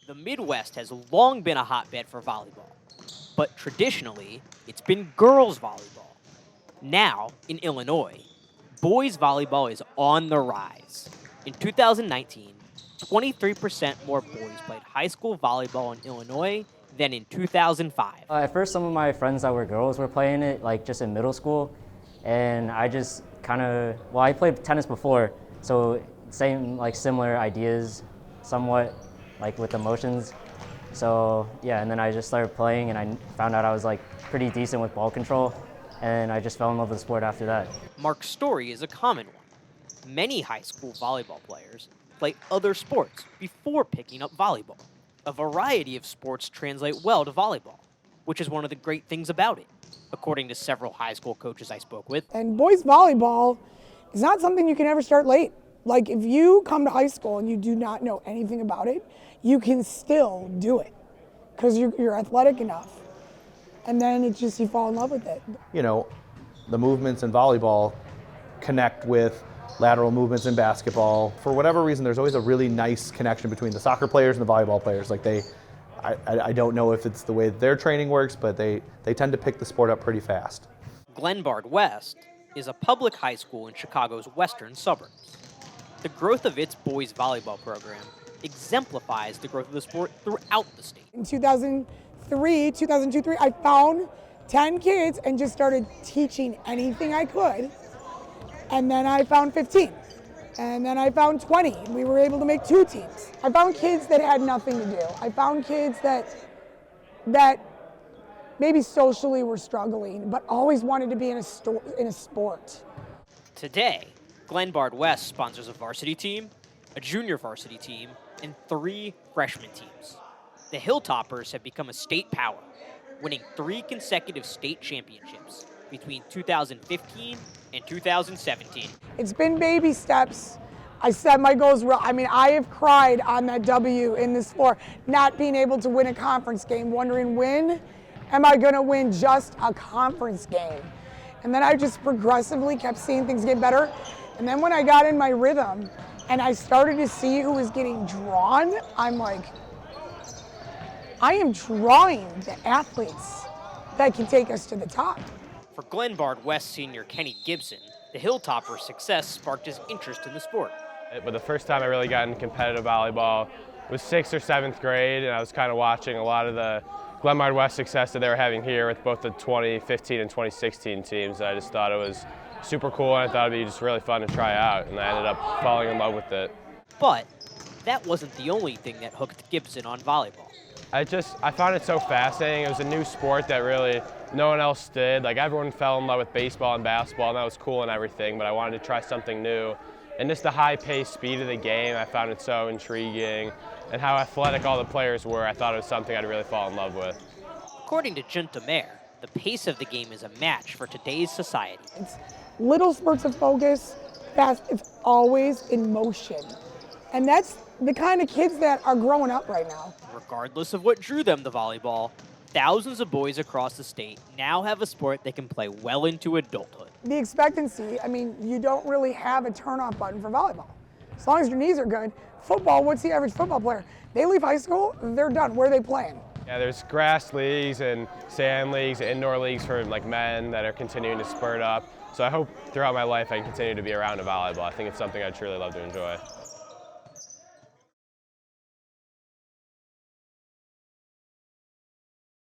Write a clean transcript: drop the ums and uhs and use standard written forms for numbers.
The Midwest has long been a hotbed for volleyball, but traditionally, it's been girls' volleyball. Now, in Illinois, boys' volleyball is on the rise. In 2019, 23% more boys played high school volleyball in Illinois than in 2005. At first, some of my friends that were girls were playing it, like just in middle school, and I just I played tennis before, so same, like similar ideas, somewhat, like with emotions. So yeah, and then I just started playing, and I found out I was like pretty decent with ball control, and I just fell in love with the sport after that. Mark's story is a common one. Many high school volleyball players play other sports before picking up volleyball. A variety of sports translate well to volleyball, which is one of the great things about it, according to several high school coaches I spoke with. And boys volleyball is not something you can ever start late. Like if you come to high school and you do not know anything about it, you can still do it because you're athletic enough. And then it's just you fall in love with it. You know, the movements in volleyball connect with lateral movements in basketball. For whatever reason, there's always a really nice connection between the soccer players and the volleyball players. Like I don't know if it's the way their training works, but they tend to pick the sport up pretty fast. Glenbard West is a public high school in Chicago's western suburbs. The growth of its boys volleyball program exemplifies the growth of the sport throughout the state. In 2002, I found 10 kids and just started teaching anything I could. And then I found 15. And then I found 20. We were able to make 2 teams. I found kids that had nothing to do. I found kids that maybe socially were struggling, but always wanted to be in a sport. Today, Glenbard West sponsors a varsity team, a junior varsity team, and 3 freshman teams. The Hilltoppers have become a state power, winning 3 consecutive state championships between 2015 and 2017. It's been baby steps. I set my goals real. I mean, I have cried on that W in this sport, not being able to win a conference game, wondering when am I going to win just a conference game? And then I just progressively kept seeing things get better. And then when I got in my rhythm and I started to see who was getting drawn, I'm like, I am drawing the athletes that can take us to the top. For Glenbard West senior Kenny Gibson, the Hilltoppers' success sparked his interest in the sport. But the first time I really got into competitive volleyball was 6th or 7th grade, and I was kind of watching a lot of the Glenbard West success that they were having here with both the 2015 and 2016 teams. I just thought it was super cool, and I thought it'd be just really fun to try out, and I ended up falling in love with it. But that wasn't the only thing that hooked Gibson on volleyball. I found it so fascinating. It was a new sport that really no one else did. Like everyone fell in love with baseball and basketball, and that was cool and everything, but I wanted to try something new. And just the high-paced speed of the game, I found it so intriguing. And how athletic all the players were, I thought it was something I'd really fall in love with. According to Junta Mayer, the pace of the game is a match for today's society. It's little spurts of focus, fast, it's always in motion. And that's the kind of kids that are growing up right now. Regardless of what drew them to volleyball, thousands of boys across the state now have a sport they can play well into adulthood. The expectancy, I mean, you don't really have a turn-off button for volleyball. As long as your knees are good. Football, what's the average football player? They leave high school, they're done. Where are they playing? Yeah, there's grass leagues and sand leagues, indoor leagues for like men that are continuing to spurt up. So I hope throughout my life I can continue to be around a volleyball. I think it's something I truly love to enjoy.